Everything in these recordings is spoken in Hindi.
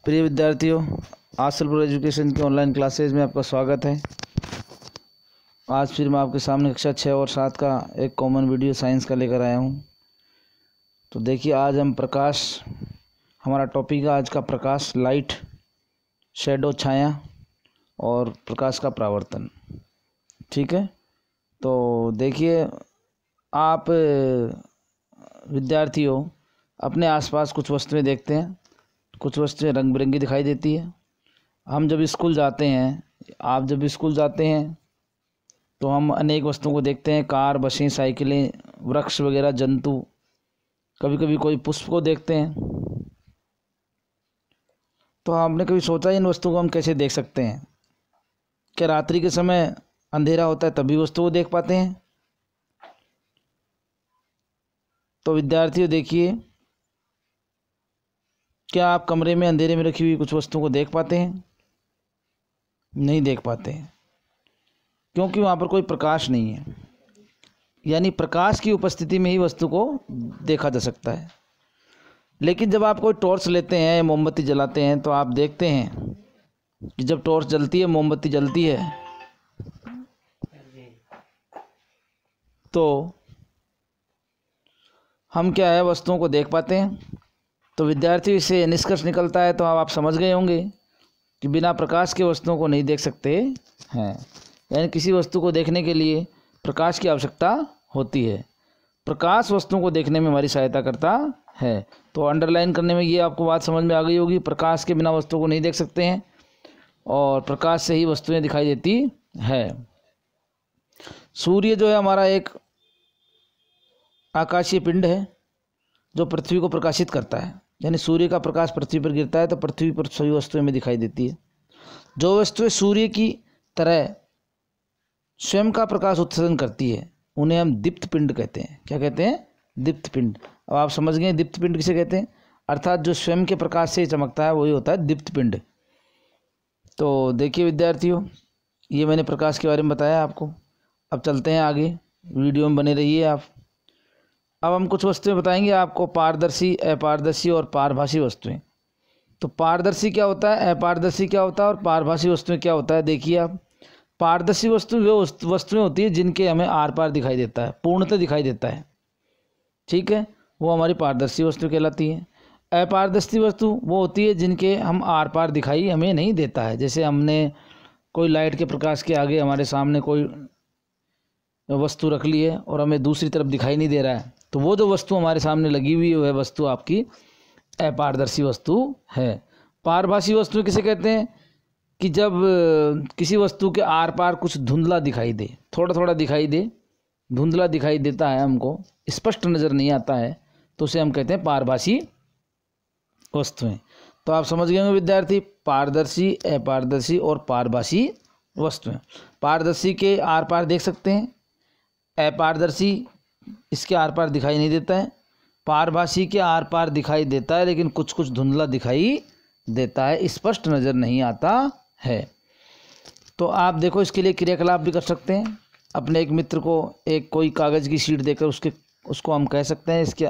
प्रिय विद्यार्थियों, आसलपुर एजुकेशन की ऑनलाइन क्लासेज में आपका स्वागत है। आज फिर मैं आपके सामने कक्षा 6 और 7 का एक कॉमन वीडियो साइंस का लेकर आया हूँ। तो देखिए, आज हम प्रकाश, हमारा टॉपिक है आज का प्रकाश, लाइट, शैडो, छाया और प्रकाश का परावर्तन। ठीक है, तो देखिए, आप विद्यार्थियों अपने आसपास कुछ वस्तुएं देखते हैं, कुछ वस्तुएं रंग बिरंगी दिखाई देती है। हम जब स्कूल जाते हैं, आप जब स्कूल जाते हैं तो हम अनेक वस्तुओं को देखते हैं, कार, बसें, साइकिलें, वृक्ष वगैरह, जंतु, कभी कभी कोई पुष्प को देखते हैं। तो आपने कभी सोचा इन वस्तुओं को हम कैसे देख सकते हैं? क्या रात्रि के समय अंधेरा होता है तभी वस्तुओं को देख पाते हैं? तो विद्यार्थियों देखिए, क्या आप कमरे में अंधेरे में रखी हुई कुछ वस्तुओं को देख पाते हैं? नहीं देख पाते हैं, क्योंकि वहाँ पर कोई प्रकाश नहीं है। यानी प्रकाश की उपस्थिति में ही वस्तु को देखा जा सकता है। लेकिन जब आप कोई टॉर्च लेते हैं, मोमबत्ती जलाते हैं, तो आप देखते हैं कि जब टॉर्च जलती है, मोमबत्ती जलती है, तो हम क्या है, वस्तुओं को देख पाते हैं। तो विद्यार्थी से निष्कर्ष निकलता है, तो आप समझ गए होंगे कि बिना प्रकाश के वस्तुओं को नहीं देख सकते हैं। यानी किसी वस्तु को देखने के लिए प्रकाश की आवश्यकता होती है। प्रकाश वस्तुओं को देखने में हमारी सहायता करता है। तो अंडरलाइन करने में ये आपको बात समझ में आ गई होगी, प्रकाश के बिना वस्तुओं को नहीं देख सकते हैं और प्रकाश से ही वस्तुएं दिखाई देती है। सूर्य जो है हमारा एक आकाशीय पिंड है जो पृथ्वी को प्रकाशित करता है। यानी सूर्य का प्रकाश पृथ्वी पर गिरता है तो पृथ्वी पर सभी वस्तुएं में दिखाई देती है। जो वस्तुएं सूर्य की तरह स्वयं का प्रकाश उत्सर्जन करती है उन्हें हम दीप्त पिंड कहते हैं। क्या कहते हैं? दीप्त पिंड। अब आप समझ गए दीप्त पिंड किसे कहते हैं। अर्थात जो स्वयं के प्रकाश से चमकता है वही होता है दीप्त पिंड। तो देखिए विद्यार्थियों, ये मैंने प्रकाश के बारे में बताया आपको। अब चलते हैं आगे, वीडियो में बने रहिए आप। अब हम कुछ वस्तुएं बताएंगे आपको, पारदर्शी, अपारदर्शी और पारभासी वस्तुएं। तो पारदर्शी क्या होता है, अपारदर्शी क्या होता है और पारभासी वस्तुएं क्या होता है? देखिए आप, पारदर्शी वस्तु वो वस्तुएं होती है जिनके हमें आर पार दिखाई देता है, पूर्णतः दिखाई देता है। ठीक है, वो हमारी पारदर्शी वस्तु कहलाती है। अपारदर्शी वस्तु वो होती है जिनके हम आर पार दिखाई हमें नहीं देता है। जैसे हमने कोई लाइट के प्रकाश के आगे हमारे सामने कोई वस्तु रख ली है और हमें दूसरी तरफ दिखाई नहीं दे रहा है, तो वो जो वस्तु हमारे सामने लगी हुई है वह वस्तु आपकी अपारदर्शी वस्तु है। पारभासी वस्तु किसे कहते हैं? कि जब किसी वस्तु के आर पार कुछ धुंधला दिखाई दे, थोड़ा थोड़ा दिखाई दे, धुंधला दिखाई देता है, हमको स्पष्ट नज़र नहीं आता है, तो उसे हम कहते हैं पारभासी वस्तुएं। तो आप समझ गए होंगे विद्यार्थी, पारदर्शी, अपारदर्शी और पारभासी वस्तुएं। पारदर्शी के आर पार देख सकते हैं, अपारदर्शी इसके आर पार दिखाई नहीं देता है, पारभासी के आर पार दिखाई देता है लेकिन कुछ कुछ धुंधला दिखाई देता है, स्पष्ट नज़र नहीं आता है। तो आप देखो, इसके लिए क्रियाकलाप भी कर सकते हैं। अपने एक मित्र को एक कोई कागज़ की शीट देकर उसको हम कह सकते हैं इसके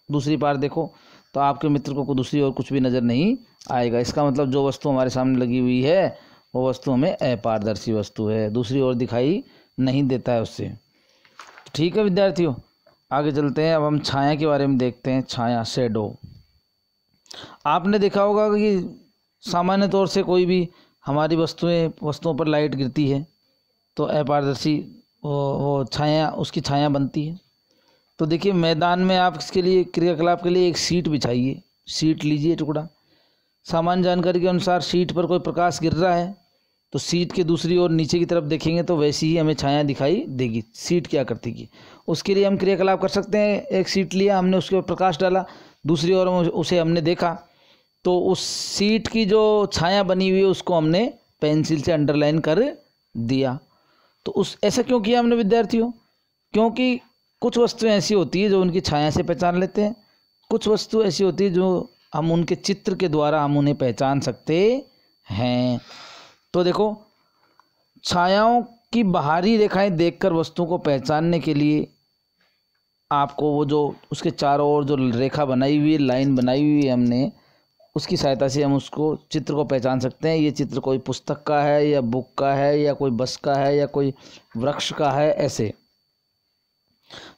दूसरी पार देखो, तो आपके मित्र को दूसरी ओर कुछ भी नज़र नहीं आएगा। इसका मतलब जो वस्तु हमारे सामने लगी हुई है वो वस्तु हमें अपारदर्शी वस्तु है, दूसरी ओर दिखाई नहीं देता है उससे। ठीक है विद्यार्थियों, आगे चलते हैं। अब हम छाया के बारे में देखते हैं। छाया, शैडो। आपने देखा होगा कि सामान्य तौर से कोई भी हमारी वस्तुओं पर लाइट गिरती है तो अपारदर्शी वो छाया, उसकी छाया बनती है। तो देखिए, मैदान में आप इसके लिए क्रियाकलाप के लिए एक सीट बिछाइए, सीट लीजिए टुकड़ा। सामान्य जानकारी के अनुसार सीट पर कोई प्रकाश गिर रहा है तो सीट के दूसरी ओर नीचे की तरफ देखेंगे तो वैसी ही हमें छाया दिखाई देगी। सीट क्या करती है, उसके लिए हम क्रियाकलाप कर सकते हैं। एक सीट लिया हमने, उसके ऊपर प्रकाश डाला, दूसरी ओर उसे हमने देखा, तो उस सीट की जो छाया बनी हुई है उसको हमने पेंसिल से अंडरलाइन कर दिया। तो ऐसा क्यों किया हमने विद्यार्थियों? क्योंकि कुछ वस्तुएं ऐसी होती है जो उनकी छाया से पहचान लेते हैं, कुछ वस्तु ऐसी होती है जो हम उनके चित्र के द्वारा हम उन्हें पहचान सकते हैं। तो देखो, छायाओं की बाहरी रेखाएं देखकर वस्तुओं को पहचानने के लिए आपको वो जो उसके चारों ओर जो रेखा बनाई हुई है, लाइन बनाई हुई है हमने, उसकी सहायता से हम उसको चित्र को पहचान सकते हैं। ये चित्र कोई पुस्तक का है या बुक का है या कोई बस का है या कोई वृक्ष का है। ऐसे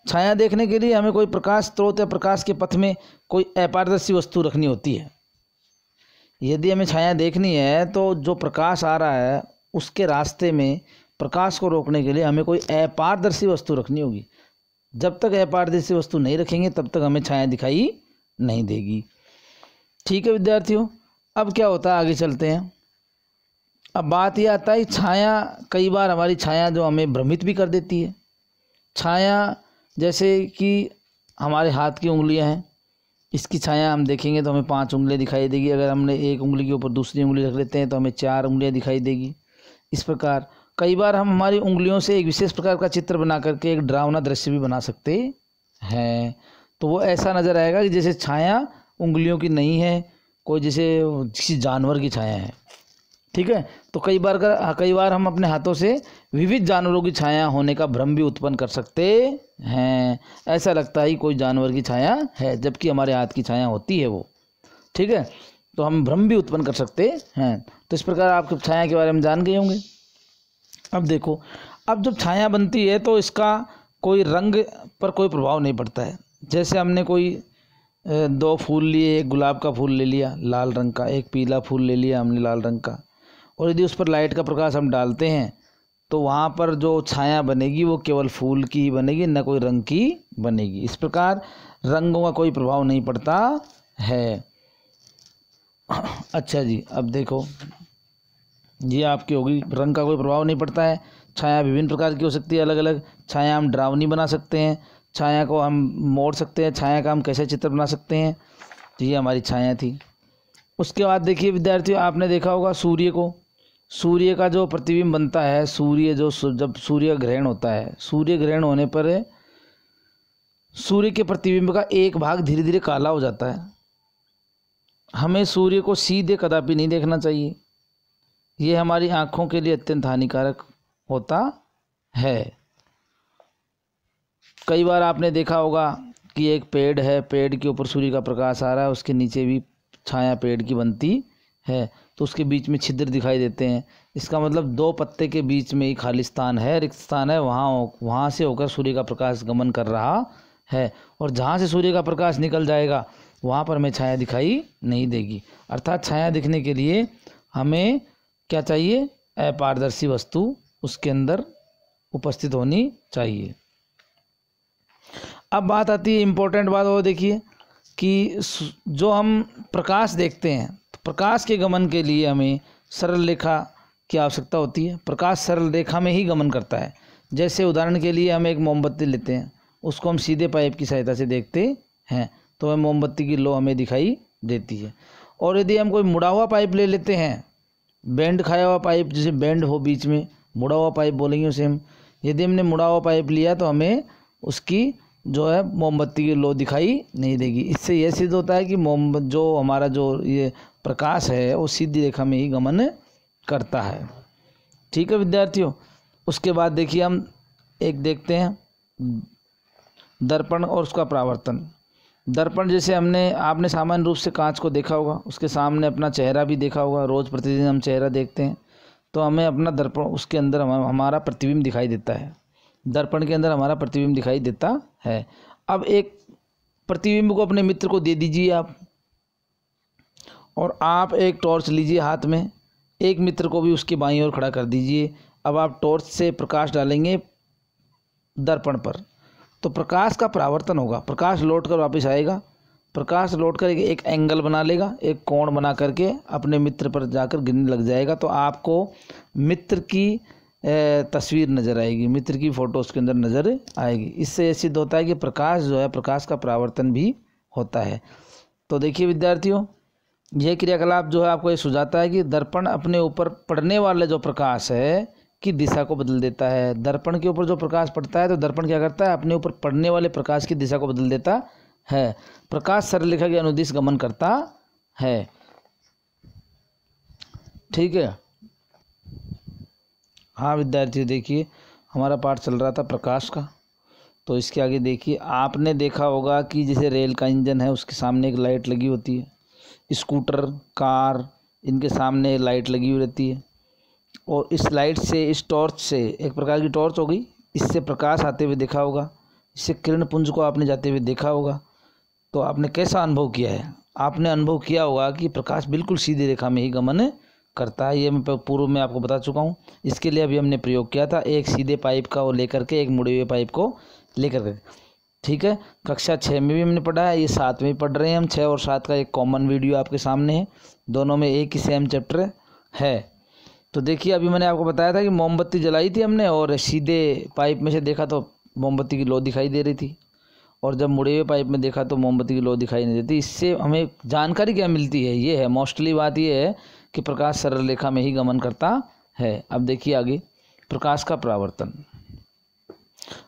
छाया देखने के लिए हमें कोई प्रकाश स्रोत या प्रकाश के पथ में कोई अपारदर्शी वस्तु रखनी होती है। यदि हमें छाया देखनी है तो जो प्रकाश आ रहा है उसके रास्ते में प्रकाश को रोकने के लिए हमें कोई अपारदर्शी वस्तु रखनी होगी। जब तक अपारदर्शी वस्तु नहीं रखेंगे तब तक हमें छाया दिखाई नहीं देगी। ठीक है विद्यार्थियों, अब क्या होता है, आगे चलते हैं। अब बात यह आता है छाया, कई बार हमारी छाया जो हमें भ्रमित भी कर देती है। छाया जैसे कि हमारे हाथ की उंगलियां हैं, इसकी छाया हम देखेंगे तो हमें 5 उंगलियां दिखाई देगी। अगर हमने एक उंगली के ऊपर दूसरी उंगली रख लेते हैं तो हमें 4 उंगलियां दिखाई देगी। इस प्रकार कई बार हम हमारी उंगलियों से एक विशेष प्रकार का चित्र बना करके एक डरावना दृश्य भी बना सकते हैं। तो वो ऐसा नज़र आएगा कि जैसे छाया उंगलियों की नहीं है, कोई जैसे किसी जानवर की छाया है। ठीक है, तो कई बार हम अपने हाथों से विविध जानवरों की छाया होने का भ्रम भी उत्पन्न कर सकते हैं। ऐसा लगता है कोई जानवर की छाया है जबकि हमारे हाथ की छाया होती है वो। ठीक है, तो हम भ्रम भी उत्पन्न कर सकते हैं। तो इस प्रकार आप छाया के बारे में जान गए होंगे। अब देखो, अब जब छाया बनती है तो इसका कोई रंग पर कोई प्रभाव नहीं पड़ता है। जैसे हमने कोई 2 फूल लिए, एक गुलाब का फूल ले लिया लाल रंग का, एक पीला फूल ले लिया हमने लाल रंग का, और यदि उस पर लाइट का प्रकाश हम डालते हैं तो वहाँ पर जो छाया बनेगी वो केवल फूल की ही बनेगी, न कोई रंग की बनेगी। इस प्रकार रंगों का कोई प्रभाव नहीं पड़ता है। अच्छा जी, अब देखो ये आपकी होगी, रंग का कोई प्रभाव नहीं पड़ता है। छाया विभिन्न प्रकार की हो सकती है, अलग अलग छाया हम डरावनी बना सकते हैं, छाया को हम मोड़ सकते हैं, छाया का हम कैसे चित्र बना सकते हैं। तो ये हमारी छाया थी। उसके बाद देखिए विद्यार्थियों, आपने देखा होगा सूर्य को, सूर्य का जो प्रतिबिंब बनता है, सूर्य जो जब सूर्य ग्रहण होता है, सूर्य ग्रहण होने पर सूर्य के प्रतिबिंब का एक भाग धीरे धीरे काला हो जाता है। हमें सूर्य को सीधे कदापि नहीं देखना चाहिए, ये हमारी आँखों के लिए अत्यंत हानिकारक होता है। कई बार आपने देखा होगा कि एक पेड़ है, पेड़ के ऊपर सूर्य का प्रकाश आ रहा है, उसके नीचे भी छाया पेड़ की बनती है, तो उसके बीच में छिद्र दिखाई देते हैं। इसका मतलब 2 पत्ते के बीच में ही खाली स्थान है, रिक्त स्थान है, वहाँ से होकर सूर्य का प्रकाश गमन कर रहा है, और जहाँ से सूर्य का प्रकाश निकल जाएगा वहाँ पर हमें छाया दिखाई नहीं देगी। अर्थात छाया दिखने के लिए हमें क्या चाहिए, अपारदर्शी वस्तु उसके अंदर उपस्थित होनी चाहिए। अब बात आती है इम्पोर्टेंट बात, वो देखिए कि जो हम प्रकाश देखते हैं, तो प्रकाश के गमन के लिए हमें सरल रेखा की आवश्यकता होती है। प्रकाश सरल रेखा में ही गमन करता है। जैसे उदाहरण के लिए हम एक मोमबत्ती लेते हैं, उसको हम सीधे पाइप की सहायता से देखते हैं तो वह मोमबत्ती की लो हमें दिखाई देती है। और यदि हम कोई मुड़ा हुआ पाइप ले लेते हैं, बैंड खाया हुआ पाइप, जैसे बैंड हो बीच में, मुड़ा हुआ पाइप बोलेंगे उसे हम, यदि हमने मुड़ा हुआ पाइप लिया तो हमें उसकी जो है मोमबत्ती की लो दिखाई नहीं देगी। इससे यह सिद्ध होता है कि जो हमारा जो ये प्रकाश है वो सीधी रेखा में ही गमन करता है। ठीक है विद्यार्थियों, उसके बाद देखिए हम एक देखते हैं दर्पण और उसका परावर्तन। दर्पण जैसे आपने सामान्य रूप से कांच को देखा होगा, उसके सामने अपना चेहरा भी देखा होगा, रोज़ प्रतिदिन हम चेहरा देखते हैं तो हमें अपना दर्पण, उसके अंदर हमारा प्रतिबिंब दिखाई देता है। दर्पण के अंदर हमारा प्रतिबिंब दिखाई देता है। अब एक प्रतिबिंब को अपने मित्र को दे दीजिए आप, और आप एक टॉर्च लीजिए हाथ में, एक मित्र को भी उसके बाईं ओर खड़ा कर दीजिए। अब आप टॉर्च से प्रकाश डालेंगे दर्पण पर तो प्रकाश का परावर्तन होगा, प्रकाश लौट कर वापस आएगा, प्रकाश लौट कर एक एंगल बना लेगा, एक कोण बना करके अपने मित्र पर जाकर गिरने लग जाएगा। तो आपको मित्र की तस्वीर नज़र आएगी, मित्र की फ़ोटो उसके अंदर नज़र आएगी। इससे सिद्ध होता है कि प्रकाश जो है, प्रकाश का परावर्तन भी होता है। तो देखिए विद्यार्थियों, यह क्रियाकलाप जो है आपको ये सुझाता है कि दर्पण अपने ऊपर पड़ने वाले जो प्रकाश है की दिशा को बदल देता है। दर्पण के ऊपर जो प्रकाश पड़ता है तो दर्पण क्या करता है, अपने ऊपर पड़ने वाले प्रकाश की दिशा को बदल देता है। प्रकाश सरल रेखा के अनुदिश गमन करता है। ठीक है, हाँ विद्यार्थी देखिए, हमारा पाठ चल रहा था प्रकाश का। तो इसके आगे देखिए, आपने देखा होगा कि जैसे रेल का इंजन है उसके सामने एक लाइट लगी होती है, स्कूटर, कार, इनके सामने लाइट लगी हुई रहती है। और इस लाइट से, इस टॉर्च से, एक प्रकार की टॉर्च हो गई, इससे प्रकाश आते हुए देखा होगा, इससे किरण पुंज को आपने जाते हुए देखा होगा। तो आपने कैसा अनुभव किया है? आपने अनुभव किया होगा कि प्रकाश बिल्कुल सीधी रेखा में ही गमन करता है। ये मैं पूर्व में आपको बता चुका हूँ। इसके लिए अभी हमने प्रयोग किया था, एक सीधे पाइप का वो लेकर के, एक मुड़े हुए पाइप को लेकर के। ठीक है, कक्षा 6 में भी हमने पढ़ा है, ये 7 में भी पढ़ रहे हैं हम। 6 और 7 का एक कॉमन वीडियो आपके सामने है, दोनों में एक ही सेम चैप्टर है। तो देखिए, अभी मैंने आपको बताया था कि मोमबत्ती जलाई थी हमने और सीधे पाइप में से देखा तो मोमबत्ती की लौ दिखाई दे रही थी, और जब मुड़े हुए पाइप में देखा तो मोमबत्ती की लौ दिखाई नहीं देती। इससे हमें जानकारी क्या मिलती है? ये है मोस्टली बात, ये है कि प्रकाश सरल रेखा में ही गमन करता है। अब देखिए आगे, प्रकाश का परावर्तन।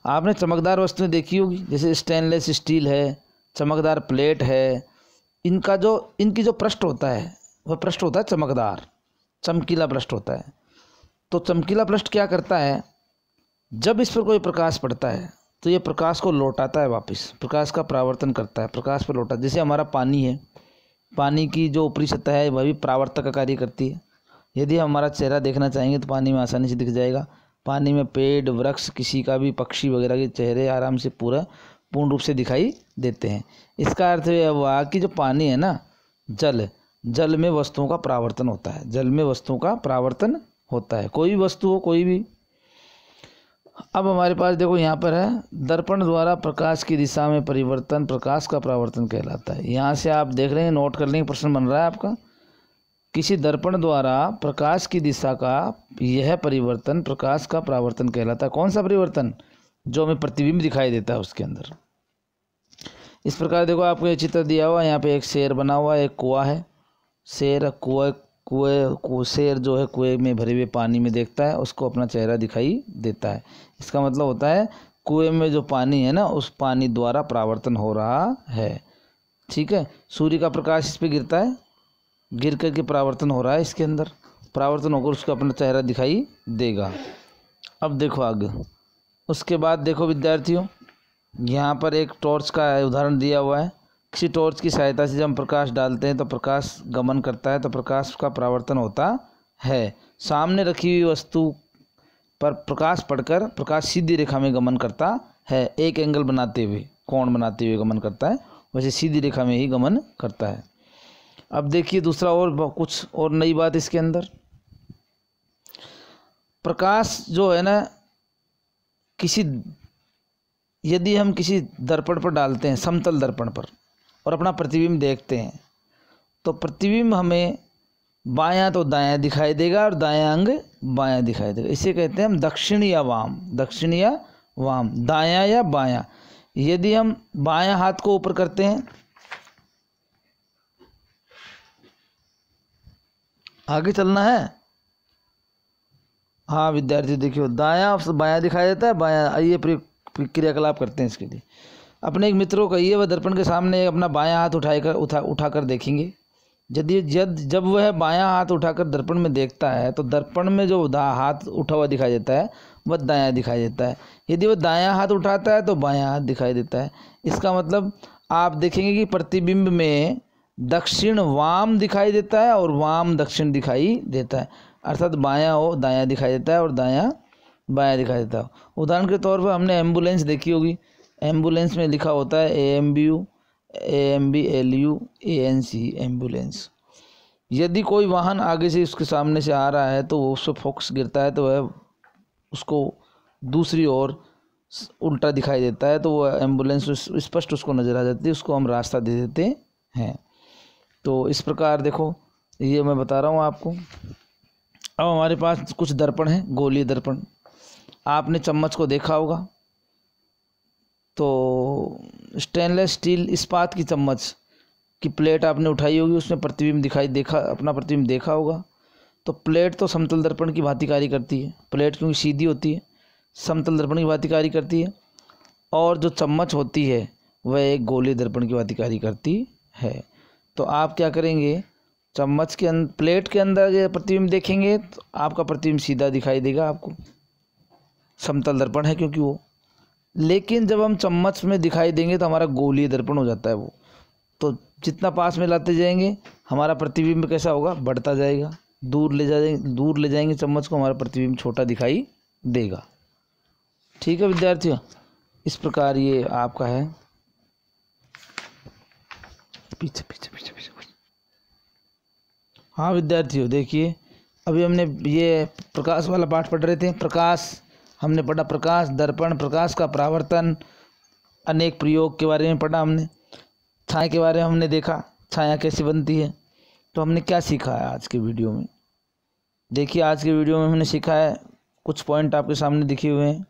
आपने चमकदार वस्तुएं देखी होगी, जैसे स्टेनलेस स्टील है, चमकदार प्लेट है, इनकी जो पृष्ठ होता है वह पृष्ठ होता है चमकदार, चमकीला पृष्ठ होता है। तो चमकीला पृष्ठ क्या करता है? जब इस पर कोई प्रकाश पड़ता है तो ये प्रकाश को लौटाता है वापस, प्रकाश का परावर्तन करता है, प्रकाश पर लौटा। जैसे हमारा पानी है, पानी की जो ऊपरी सतह है वह भी परावर्तक का कार्य करती है। यदि हम हमारा चेहरा देखना चाहेंगे तो पानी में आसानी से दिख जाएगा। पानी में पेड़, वृक्ष, किसी का भी पक्षी वगैरह के चेहरे आराम से पूर्ण रूप से दिखाई देते हैं। इसका अर्थ यह हुआ कि जो पानी है ना, जल में वस्तुओं का परावर्तन होता है, जल में वस्तुओं का परावर्तन होता है, कोई भी वस्तु हो, कोई भी। अब हमारे पास देखो यहाँ पर है, दर्पण द्वारा प्रकाश की दिशा में परिवर्तन प्रकाश का परावर्तन कहलाता है। यहाँ से आप देख रहे हैं, नोट कर लेंगे, प्रश्न बन रहा है आपका। किसी दर्पण द्वारा प्रकाश की दिशा का यह परिवर्तन प्रकाश का परावर्तन कहलाता है। कौन सा परिवर्तन? जो हमें प्रतिबिंब दिखाई देता है उसके अंदर। इस प्रकार देखो, आपको ये चित्र दिया हुआ है, यहाँ पे एक शेर बना हुआ है, एक कुआं है। शेर शेर जो है कुएं में भरे हुए पानी में देखता है, उसको अपना चेहरा दिखाई देता है। इसका मतलब होता है कुएं में जो पानी है ना, उस पानी द्वारा परावर्तन हो रहा है। ठीक है, सूर्य का प्रकाश इस पर गिरता है, गिर करके परावर्तन हो रहा है, इसके अंदर परावर्तन होकर उसको अपना चेहरा दिखाई देगा। अब देखो आगे, उसके बाद देखो विद्यार्थियों, यहाँ पर एक टॉर्च का उदाहरण दिया हुआ है। किसी टॉर्च की सहायता से जब हम प्रकाश डालते हैं तो प्रकाश गमन करता है, तो प्रकाश का परावर्तन होता है। सामने रखी हुई वस्तु पर प्रकाश पड़कर प्रकाश सीधी रेखा में गमन करता है, एक एंगल बनाते हुए, कोण बनाते हुए गमन करता है, वैसे सीधी रेखा में ही गमन करता है। अब देखिए दूसरा और कुछ और नई बात इसके अंदर। प्रकाश जो है ना, यदि हम किसी दर्पण पर डालते हैं, समतल दर्पण पर, और अपना प्रतिबिंब देखते हैं, तो प्रतिबिंब हमें बायां तो दायां दिखाई देगा और दायां अंग बायां दिखाई देगा। इसे कहते हैं हम दक्षिण या वाम, दक्षिण या वाम, दायां या बायां। यदि हम बायां हाथ को ऊपर करते हैं, आगे चलना है। हाँ विद्यार्थी देखियो, दायां बायां दिखाई देता है, बायां। आइए क्रियाकलाप करते हैं इसके लिए। अपने एक मित्र को कहिए वह दर्पण के सामने अपना बायां हाथ उठाकर देखेंगे। जब वह बायां हाथ उठाकर दर्पण में देखता है तो दर्पण में जो हाथ उठा हुआ दिखाई देता है वह दायां दिखाई देता है। यदि वह दायां हाथ उठाता है तो बायां हाथ दिखाई देता है। इसका मतलब आप देखेंगे कि प्रतिबिंब में दक्षिण वाम दिखाई देता है और वाम दक्षिण दिखाई देता है, अर्थात बायां हो दायां दिखाई देता है और दायां बायां दिखाई देता है। उदाहरण के तौर पर हमने एम्बुलेंस देखी होगी, एम्बुलेंस में लिखा होता है AMBU AMBLU ANC, एम्बुलेंस। यदि कोई वाहन आगे से उसके सामने से आ रहा है तो वो उस पर फोकस गिरता है तो वह उसको दूसरी ओर उल्टा दिखाई देता है, तो वह एम्बुलेंस स्पष्ट उसको नज़र आ जाती है, उसको हम रास्ता दे देते हैं। तो इस प्रकार देखो, ये मैं बता रहा हूँ आपको। अब हमारे पास कुछ दर्पण है, गोलीय दर्पण। आपने चम्मच को देखा होगा, तो स्टेनलेस स्टील इस्पात की चम्मच की प्लेट आपने उठाई होगी, उसमें प्रतिबिंब अपना प्रतिबिंब देखा होगा। तो प्लेट तो समतल दर्पण की भांति कार्य करती है, प्लेट क्योंकि सीधी होती है, समतल दर्पण की भांति कार्य करती है। और जो चम्मच होती है वह एक गोलीय दर्पण की भांति कार्य करती है। तो आप क्या करेंगे, चम्मच के प्लेट के अंदर प्रतिबिंब देखेंगे तो आपका प्रतिबिंब सीधा दिखाई देगा आपको, समतल दर्पण है क्योंकि वो। लेकिन जब हम चम्मच में दिखाई देंगे तो हमारा गोलीय दर्पण हो जाता है वो। तो जितना पास में लाते जाएंगे हमारा प्रतिबिंब कैसा होगा, बढ़ता जाएगा। दूर ले जाएंगे चम्मच को, हमारा प्रतिबिंब छोटा दिखाई देगा। ठीक है विद्यार्थियों, इस प्रकार ये आपका है। पीछे पीछे पीछे पीछे। हाँ विद्यार्थियों देखिए, अभी हमने ये प्रकाश वाला पाठ पढ़ रहे थे। प्रकाश हमने पढ़ा, प्रकाश दर्पण, प्रकाश का परावर्तन, अनेक प्रयोग के बारे में पढ़ा हमने। छाया के बारे में हमने देखा, छाया कैसे बनती है। तो हमने क्या सीखा है आज के वीडियो में? देखिए आज के वीडियो में हमने सीखा है, कुछ पॉइंट आपके सामने दिखे हुए हैं,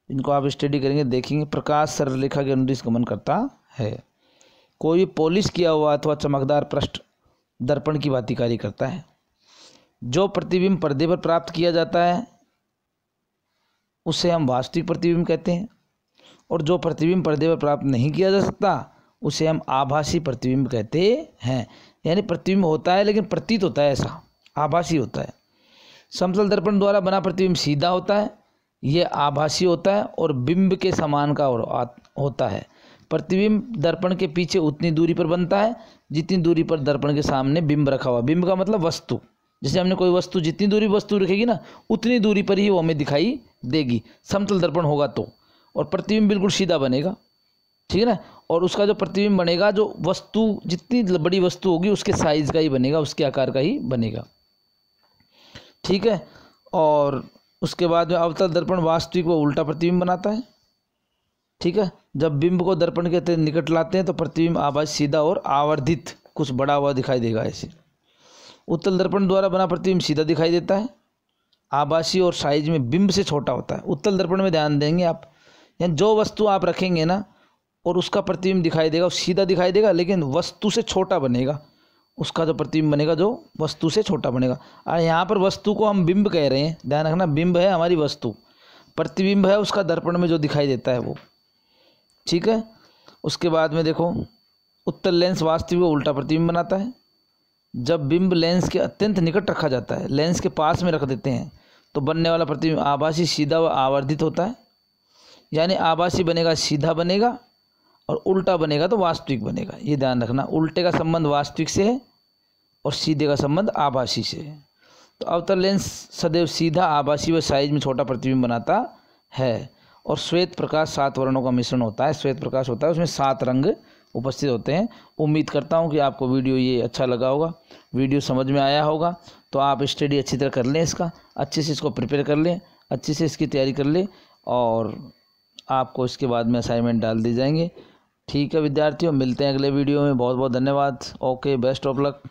इनको आप स्टडी करेंगे, देखेंगे। प्रकाश सरल रेखा के अनुदिश गमन करता है। कोई पॉलिश किया हुआ अथवा चमकदार पृष्ठ दर्पण की भांति कार्य करता है। जो प्रतिबिंब पर्दे पर प्राप्त किया जाता है उसे हम वास्तविक प्रतिबिंब कहते हैं, और जो प्रतिबिंब पर्दे पर प्राप्त नहीं किया जा सकता उसे हम आभासी प्रतिबिंब कहते हैं। यानी प्रतिबिंब होता है लेकिन प्रतीत होता है ऐसा, आभासी होता है। समतल दर्पण द्वारा बना प्रतिबिंब सीधा होता है, ये आभासी होता है और बिंब के समान का होता है। प्रतिबिंब दर्पण के पीछे उतनी दूरी पर बनता है जितनी दूरी पर दर्पण के सामने बिंब रखा हुआ। बिंब का मतलब वस्तु, जैसे हमने कोई वस्तु, जितनी दूरी वस्तु रखेगी ना उतनी दूरी पर ही वो हमें दिखाई देगी, समतल दर्पण होगा तो। और प्रतिबिंब बिल्कुल सीधा बनेगा, ठीक है ना। और उसका जो प्रतिबिंब बनेगा, जो वस्तु जितनी बड़ी वस्तु होगी उसके साइज का ही बनेगा, उसके आकार का ही बनेगा, ठीक है। और उसके बाद में अवतल दर्पण वास्तविक व उल्टा प्रतिबिंब बनाता है, ठीक है। जब बिंब को दर्पण के निकट लाते हैं तो प्रतिबिंब आभासी, सीधा और आवर्धित, कुछ बड़ा हुआ दिखाई देगा ऐसे। उत्तल दर्पण द्वारा बना प्रतिबिंब सीधा दिखाई देता है, आभासी और साइज में बिंब से छोटा होता है। उत्तल दर्पण में ध्यान देंगे आप, यानी जो वस्तु आप रखेंगे ना और उसका प्रतिबिंब दिखाई देगा, वो सीधा दिखाई देगा लेकिन वस्तु से छोटा बनेगा। उसका जो प्रतिबिंब बनेगा जो वस्तु से छोटा बनेगा। और यहाँ पर वस्तु को हम बिंब कह रहे हैं, ध्यान रखना। बिंब है हमारी वस्तु, प्रतिबिंब है उसका दर्पण में जो दिखाई देता है वो, ठीक है। उसके बाद में देखो, उत्तल लेंस वास्तविक व उल्टा प्रतिबिंब बनाता है। जब बिंब लेंस के अत्यंत निकट रखा जाता है, लेंस के पास में रख देते हैं, तो बनने वाला प्रतिबिंब आभासी, सीधा व आवर्धित होता है। यानी आभासी बनेगा सीधा बनेगा और उल्टा बनेगा तो वास्तविक बनेगा, ये ध्यान रखना। उल्टे का संबंध वास्तविक से है और सीधे का संबंध आभासी से है। तो अवतल लेंस सदैव सीधा, आभासी व साइज में छोटा प्रतिबिंब बनाता है। और श्वेत प्रकाश 7 वर्णों का मिश्रण होता है, श्वेत प्रकाश होता है, उसमें 7 रंग उपस्थित होते हैं। उम्मीद करता हूँ कि आपको वीडियो ये अच्छा लगा होगा, वीडियो समझ में आया होगा। तो आप स्टडी अच्छी तरह कर लें, इसका अच्छे से इसको प्रिपेयर कर लें, अच्छे से इसकी तैयारी कर लें, और आपको इसके बाद में असाइनमेंट डाल दी जाएंगे। ठीक है विद्यार्थियों, मिलते हैं अगले वीडियो में। बहुत बहुत धन्यवाद। Okay, best of luck.